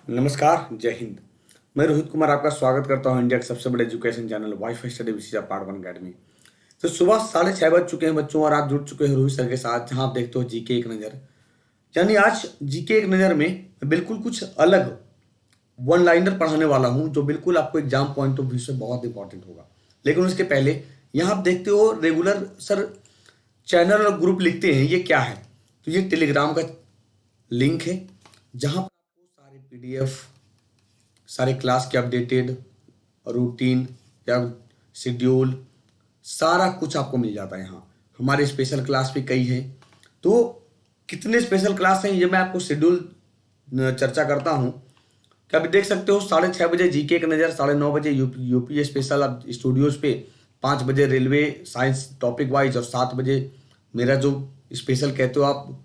नमस्कार, जय हिंद। मैं रोहित कुमार आपका स्वागत करता हूं इंडिया के सबसे बड़े education channel wifi study with part one academy. तो सुबह 6:30 बज चुके हैं बच्चों और आप जुड़ चुके हैं रोहित सर के साथ, जहां आप देखते हो जीके एक नज़र। यानी आज जीके एक नज़र में मैं बिल्कुल कुछ अलग वन लाइनर पढ़ाने वाला हूं, जो बिल्कुल आपको एग्जाम पॉइंट ऑफ व्यू से बहुत इंपॉर्टेंट होगा। लेकिन उसके पहले यहाँ आप देखते हो रेगुलर सर चैनल और ग्रुप लिखते हैं, ये क्या है? तो ये टेलीग्राम का लिंक है, जहां पर आपको सारे पीडीएफ, सारे क्लास के अपडेटेड रूटीन या शेड्यूल, सारा कुछ आपको मिल जाता है। यहाँ हमारे स्पेशल क्लास भी कई हैं। तो कितने स्पेशल क्लास हैं ये मैं आपको शेड्यूल चर्चा करता हूँ। क्या अभी देख सकते हो 6:30 बजे जीके एक नज़र, 9:30 बजे यूपी स्पेशल अब स्टूडियोज पे, 5 बजे रेलवे साइंस टॉपिक वाइज, और 7 बजे मेरा जो स्पेशल कहते हो आप,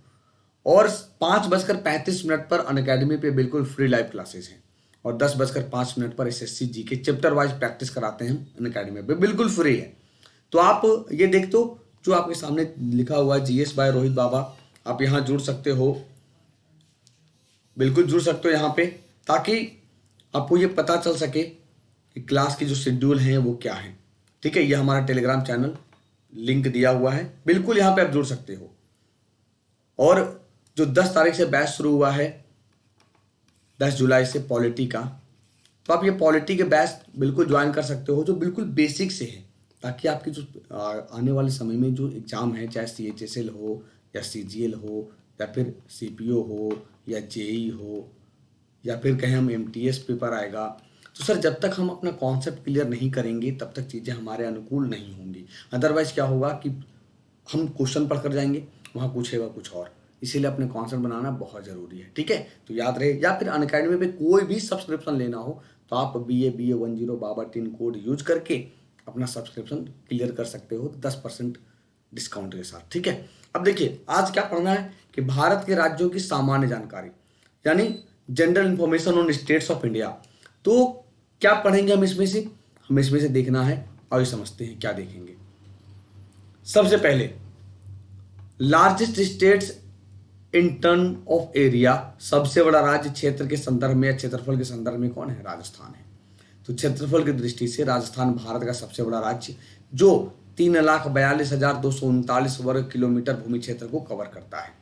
और 5:35 पर अनअकैडमी पे बिल्कुल फ्री लाइव क्लासेस हैं, और 10:05 पर SSC GK chapter wise practice कराते हैं अनअकैडमी पे, बिल्कुल फ्री है। तो आप ये देख दो, जो आपके सामने लिखा हुआ है जीएस बाय रोहित बाबा, आप यहाँ जुड़ सकते हो, बिल्कुल जुड़ सकते हो यहाँ पे, ताकि आपको ये पता चल सके कि क्लास की जो शेड्यूल है वो क्या है। ठीक है, ये हमारा टेलीग्राम चैनल लिंक दिया हुआ है, बिल्कुल यहाँ पे आप जुड़ सकते हो। और जो 10 तारीख से बैच शुरू हुआ है, 10 जुलाई से पॉलिटी का, तो आप ये पॉलिटी के बैच बिल्कुल ज्वाइन कर सकते हो, जो बिल्कुल बेसिक से है, ताकि आपकी जो आने वाले समय में जो एग्ज़ाम है, चाहे CHSL हो या CGL हो या फिर CPO हो या JEE हो या फिर कहें हम MTS पेपर आएगा, तो सर जब तक हम अपना कॉन्सेप्ट क्लियर नहीं करेंगे तब तक चीज़ें हमारे अनुकूल नहीं होंगी। अदरवाइज क्या होगा कि हम क्वेश्चन पढ़ कर जाएंगे, वहाँ पूछेगा कुछ और। इसीलिए अपने कॉन्सेप्ट बनाना बहुत ज़रूरी है। ठीक है, तो याद रहे। या फिर अनअकैडमी पे कोई भी सब्सक्रिप्शन लेना हो तो आप BA10 बाबा टीन कोड यूज करके अपना सब्सक्रिप्शन क्लियर कर सकते हो 10% डिस्काउंट के साथ। ठीक है, अब देखिए आज क्या पढ़ना है कि भारत के राज्यों की सामान्य जानकारी, यानी general information on states of India. तो क्या पढ़ेंगे हम इसमें से? हमें इसमें से देखना है, और समझते हैं क्या देखेंगे। सबसे पहले largest states in term of area, सबसे बड़ा राज्य क्षेत्र के संदर्भ में या क्षेत्रफल के संदर्भ में कौन है? राजस्थान है। तो क्षेत्रफल की दृष्टि से राजस्थान भारत का सबसे बड़ा राज्य, जो 3,42,239 वर्ग किलोमीटर भूमि क्षेत्र को कवर करता है।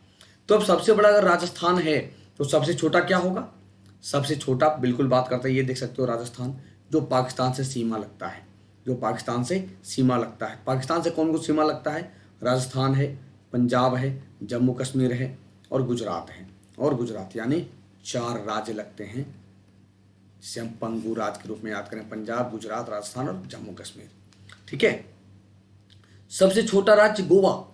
तो अब सबसे बड़ा अगर राजस्थान है तो सबसे छोटा क्या होगा? सबसे छोटा बिल्कुल बात करते हैं, ये देख सकते हो राजस्थान, जो पाकिस्तान से सीमा लगता है, जो पाकिस्तान से सीमा लगता है। पाकिस्तान से कौन कौन सीमा लगता है? राजस्थान है, पंजाब है, जम्मू कश्मीर है और गुजरात है। और गुजरात, यानी 4 राज्य लगते हैं, जिसे हम पंगु राज्य के रूप में याद करें। पंजाब, गुजरात, राजस्थान और जम्मू कश्मीर। ठीक है, सबसे छोटा राज्य गोवा,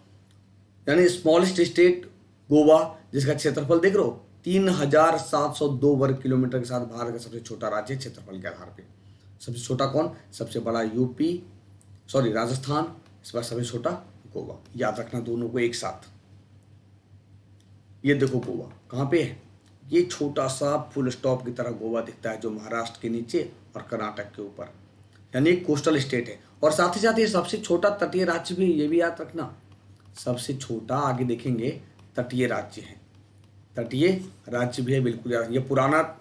यानी स्मॉलेस्ट स्टेट गोवा, जिसका क्षेत्रफल देख रहे हो 3,702 वर्ग किलोमीटर के साथ भारत का सबसे छोटा राज्य क्षेत्रफल के आधार पे। सबसे छोटा कौन? सबसे बड़ा राजस्थान, इस बार सबसे छोटा गोवा। याद रखना दोनों को एक साथ। ये देखो गोवा कहाँ पे है, ये छोटा सा फुल स्टॉप की तरह गोवा दिखता है, जो महाराष्ट्र के नीचे और कर्नाटक के ऊपर, यानी एक कोस्टल स्टेट है। और साथ ही साथ ये सबसे छोटा तटीय राज्य भी है, ये भी याद रखना। सबसे छोटा, आगे देखेंगे, तटीय राज्य है, तटीय राज्य भी है, बिल्कुल याद। ये पुराना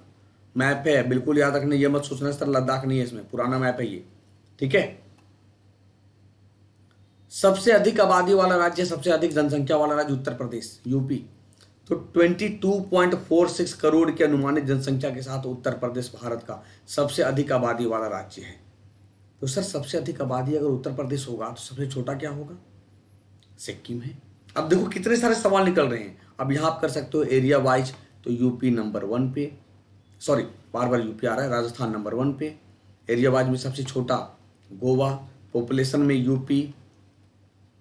मैप है, बिल्कुल याद रखना। ये मत सोचना सर लद्दाख नहीं है इसमें, पुराना मैप है ये। ठीक है, सबसे अधिक आबादी वाला राज्य, सबसे अधिक जनसंख्या वाला राज्य उत्तर प्रदेश, यूपी। तो 22.46 करोड़ की अनुमानित जनसंख्या के साथ उत्तर प्रदेश भारत का सबसे अधिक आबादी वाला राज्य है। तो सर सबसे अधिक आबादी अगर उत्तर प्रदेश होगा तो सबसे छोटा क्या होगा? सिक्किम है। अब देखो कितने सारे सवाल निकल रहे हैं। अब यहां आप कर सकते हो एरिया वाइज, तो यूपी नंबर 1 पे, सॉरी बार बार यूपी आ रहा है, राजस्थान नंबर 1 पे। एरिया वाइज में सबसे छोटा गोवा, पॉपुलेशन में यूपी,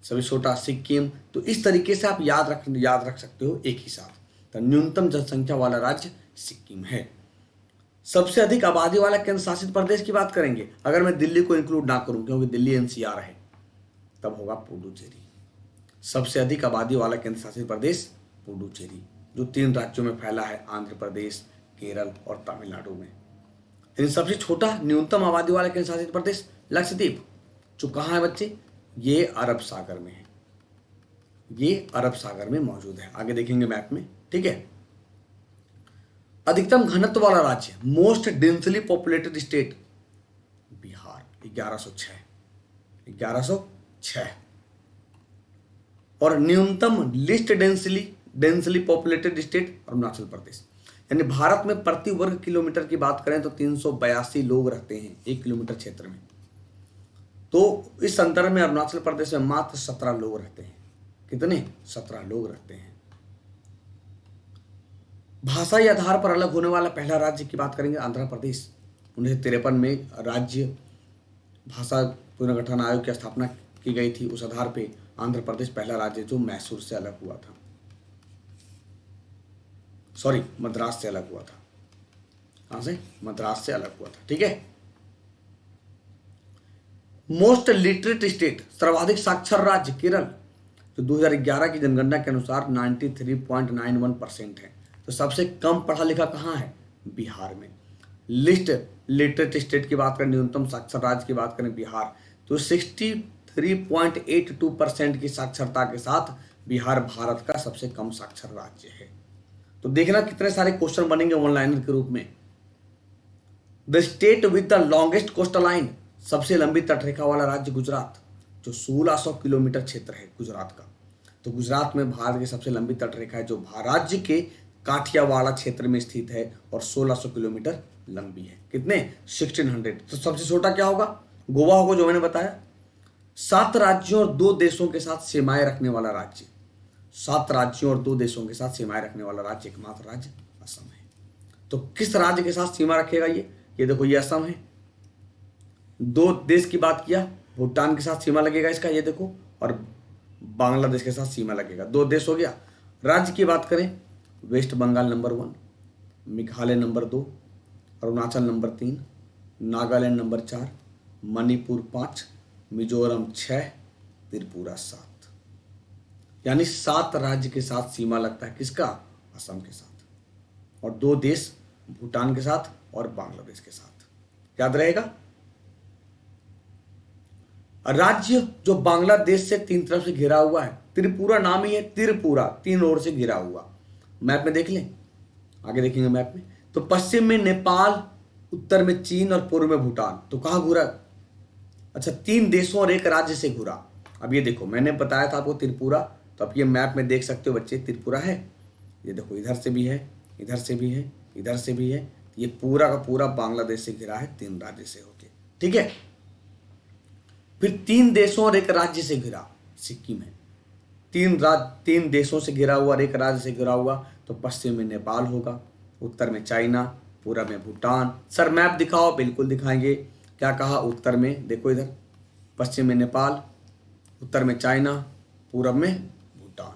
सबसे छोटा सिक्किम। तो इस तरीके से आप याद रख सकते हो एक ही साथ। तो न्यूनतम जनसंख्या वाला राज्य सिक्किम है। सबसे अधिक आबादी वाला केंद्र शासित प्रदेश की बात करेंगे, अगर मैं दिल्ली को इंक्लूड ना करूं क्योंकि दिल्ली NCR है, तब होगा पुडुचेरी। सबसे अधिक आबादी वाला केंद्र शासित प्रदेश पुडुचेरी, जो 3 राज्यों में फैला है, आंध्र प्रदेश, केरल और तमिलनाडु में। लेकिन सबसे छोटा न्यूनतम आबादी वाला केंद्र शासित प्रदेश लक्षद्वीप, जो कहाँ है बच्चे? ये अरब सागर में है, ये अरब सागर में मौजूद है। आगे देखेंगे मैप में। ठीक है, अधिकतम घनत्व वाला राज्य, most densely populated state, Bihar 1106। और न्यूनतम least densely populated state Arunachal Pradesh. यानी भारत में प्रति वर्ग किलोमीटर की बात करें तो 382 लोग रहते हैं 1 किलोमीटर क्षेत्र में। तो इस संदर्भ में अरुणाचल प्रदेश में मात्र 17 लोग रहते हैं। कितने? 17 लोग रहते हैं। भाषाई आधार पर अलग होने वाला पहला राज्य की बात करेंगे आंध्र प्रदेश। 1953 में राज्य भाषा पुनर्गठन आयोग की स्थापना की गई थी। उस आधार पे आंध्र प्रदेश पहला राज्य जो मैसूर से अलग हुआ था, सॉरी मद्रास से अलग हुआ था। कहां से? मद्रास से अलग हुआ था। ठीक है। मोस्ट लिटरेट स्टेट, सर्वाधिक साक्षर राज्य केरल, जो 2011 की जनगणना के अनुसार 93.91% है। तो सबसे कम पढ़ा लिखा कहाँ है? बिहार में। लिस्ट लिटरेट स्टेट की बात करें, न्यूनतम साक्षर राज्य की बात करें बिहार, तो 63.82% की साक्षरता के साथ बिहार भारत का सबसे कम साक्षर राज्य है। तो देखना कितने सारे क्वेश्चन बनेंगे ऑनलाइनर के रूप में। The state with the longest coastal line, सबसे लंबी तटरेखा वाला राज्य गुजरात, जो 1600 किलोमीटर क्षेत्र है गुजरात का। तो गुजरात में भारत की सबसे लंबी तटरेखा है, जो राज्य के काठियावाड़ क्षेत्र में स्थित है और 1600 किलोमीटर लंबी है। कितने? 1600। तो सबसे छोटा क्या होगा? गोवा होगा, जो मैंने बताया। 7 राज्यों और 2 देशों के साथ सीमाएं रखने वाला राज्य, 7 राज्यों और 2 देशों के साथ सीमाएं रखने वाला राज्य एकमात्र राज्य असम है। तो किस राज्य के साथ सीमा रखेगा ये देखो, ये असम है। 2 देश की बात किया, भूटान के साथ सीमा लगेगा इसका, ये देखो, और बांग्लादेश के साथ सीमा लगेगा। 2 देश हो गया। राज्य की बात करें, West Bengal number 1, Meghalaya number 2, Arunachal number 3, Nagaland number 4, Manipur 5, Mizoram 6, Tripura 7। यानी 7 राज्य के साथ सीमा लगता है किसका? असम के साथ। और 2 देश भूटान के साथ और बांग्लादेश के साथ। याद रहेगा। राज्य जो बांग्लादेश से 3 तरफ से घिरा हुआ है, त्रिपुरा नाम ही है, त्रिपुरा 3 ओर से घिरा हुआ। मैप में देख लें, आगे देखेंगे मैप में। तो पश्चिम में नेपाल, उत्तर में चीन और पूर्व में भूटान। तो कहां घुरा? अच्छा, 3 देशों और 1 राज्य से घुरा। अब ये देखो, मैंने बताया था आपको त्रिपुरा, तो अब ये मैप में देख सकते हो बच्चे, त्रिपुरा है। ये देखो, इधर से भी है, इधर से भी है, इधर से भी है। ये पूरा का पूरा बांग्लादेश से घिरा है, 3 राज्य से होके। ठीक है। फिर 3 देशों और 1 राज्य से घिरा, सिक्किम है। 3 देशों से घिरा हुआ और 1 राज्य से घिरा हुआ, तो पश्चिम में नेपाल होगा, उत्तर में चाइना, पूर्व में भूटान। सर मैप दिखाओ, बिल्कुल दिखाएंगे। क्या कहा? उत्तर में देखो इधर, पश्चिम में नेपाल, उत्तर में चाइना, पूर्व में भूटान,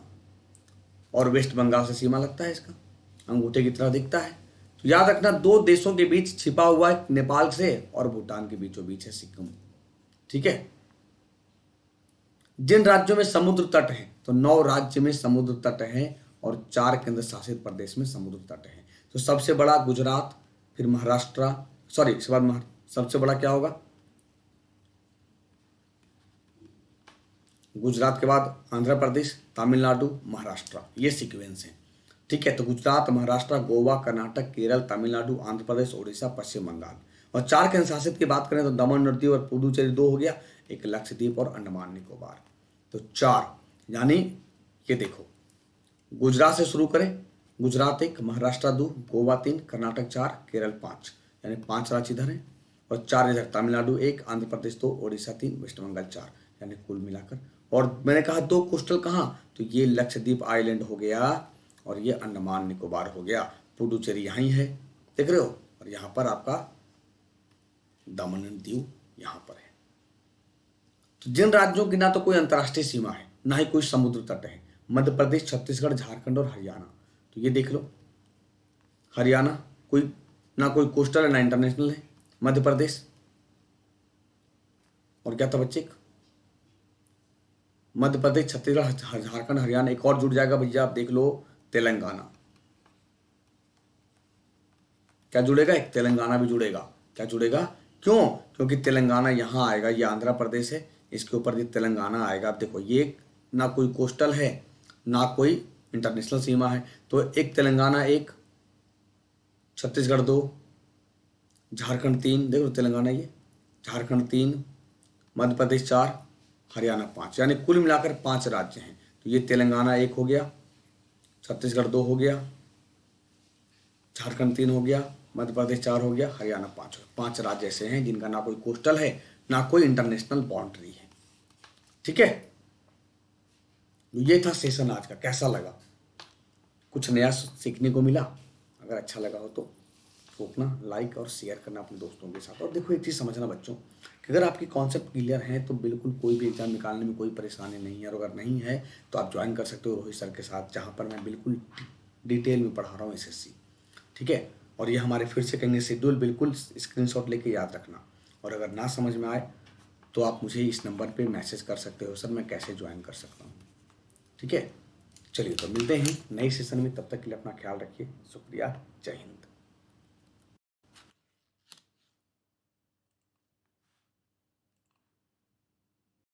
और वेस्ट बंगाल से सीमा लगता है इसका, अंगूठे की तरह दिखता है। तो याद रखना, 2 देशों के बीच छिपा हुआ है, नेपाल से और भूटान के बीचों बीच है सिक्किम। ठीक है। जिन राज्यों में समुद्र तट है, तो 9 राज्य में समुद्र तट है और 4 केंद्र शासित प्रदेश में समुद्र तट है। तो सबसे बड़ा गुजरात, फिर महाराष्ट्र, सॉरी इसके बाद सबसे बड़ा क्या होगा? गुजरात के बाद आंध्र प्रदेश, तमिलनाडु, महाराष्ट्र, ये सीक्वेंस है। ठीक है। तो गुजरात, महाराष्ट्र, गोवा, कर्नाटक, केरल, तमिलनाडु, आंध्र प्रदेश, उड़ीसा, पश्चिम बंगाल। और 4 केंद्र शासित की बात करें तो दमन और दीव और पुडुचेरी 2 हो गया, एक लक्षद्वीप और अंडमान निकोबार। तो 4, यानी ये देखो, गुजरात से शुरू करें, गुजरात 1, महाराष्ट्र 2, गोवा 3, कर्नाटक 4, केरल 5, यानी 5 राज्य इधर हैं और 4 इधर, तमिलनाडु 1, आंध्र प्रदेश 2, उड़ीसा 3, वेस्ट बंगाल 4, यानी कुल मिलाकर। और मैंने कहा 2 कोस्टल कहाँ? तो ये लक्षद्वीप आइलैंड हो गया और ये अंडमान निकोबार हो गया। पुडुचेरी यहीं है, देख रहे हो, और यहाँ पर आपका दमन एंड दीव यहाँ पर है। तो जिन राज्यों की ना तो कोई अंतर्राष्ट्रीय सीमा है, ना ही कोई समुद्र तट है, मध्य प्रदेश, छत्तीसगढ़, झारखंड और हरियाणा। तो ये देख लो, हरियाणा कोई ना कोई कोस्टल है ना इंटरनेशनल है। मध्य प्रदेश, और क्या था बच्चे? मध्य प्रदेश, छत्तीसगढ़, झारखंड, हरियाणा। एक और जुड़ जाएगा भैया, आप देख लो, तेलंगाना। क्या जुड़ेगा? एक तेलंगाना भी जुड़ेगा। क्या जुड़ेगा? क्यों? क्योंकि तेलंगाना यहाँ आएगा, ये आंध्र प्रदेश है, इसके ऊपर ये तेलंगाना आएगा। आप देखो, ये ना कोई कोस्टल है ना कोई इंटरनेशनल सीमा है, तो एक तेलंगाना, एक छत्तीसगढ़ 2, झारखंड 3, देखो तेलंगाना ये, झारखंड 3, मध्य प्रदेश 4, हरियाणा 5, यानी कुल मिलाकर 5 राज्य हैं। तो ये तेलंगाना 1 हो गया, छत्तीसगढ़ 2 हो गया, झारखंड 3 हो गया, मध्य प्रदेश 4 हो गया, हरियाणा 5 हो गया। 5 राज्य ऐसे हैं जिनका ना कोई कोस्टल है ना कोई इंटरनेशनल बाउंड्री है। ठीक है, ये था सेशन आज का। कैसा लगा? कुछ नया सीखने को मिला? अगर अच्छा लगा हो तो अपना लाइक और शेयर करना अपने दोस्तों के साथ। और देखो एक चीज़ समझना बच्चों, कि अगर आपकी कॉन्सेप्ट क्लियर है तो बिल्कुल कोई भी एग्जाम निकालने में कोई परेशानी नहीं है। और अगर नहीं है तो आप ज्वाइन कर सकते हो रोहित सर के साथ, जहाँ पर मैं बिल्कुल डिटेल में पढ़ा रहा हूँ एसएससी। ठीक है, और ये हमारे फिर से कहेंगे शेड्यूल, बिल्कुल स्क्रीनशॉट लेके याद रखना। और अगर ना समझ में आए तो आप मुझे इस नंबर पे मैसेज कर सकते हो, सर मैं कैसे ज्वाइन कर सकता हूँ। ठीक है, चलिए तो मिलते हैं नए सेशन में, तब तक के लिए अपना ख्याल रखिए। शुक्रिया, जय हिंद।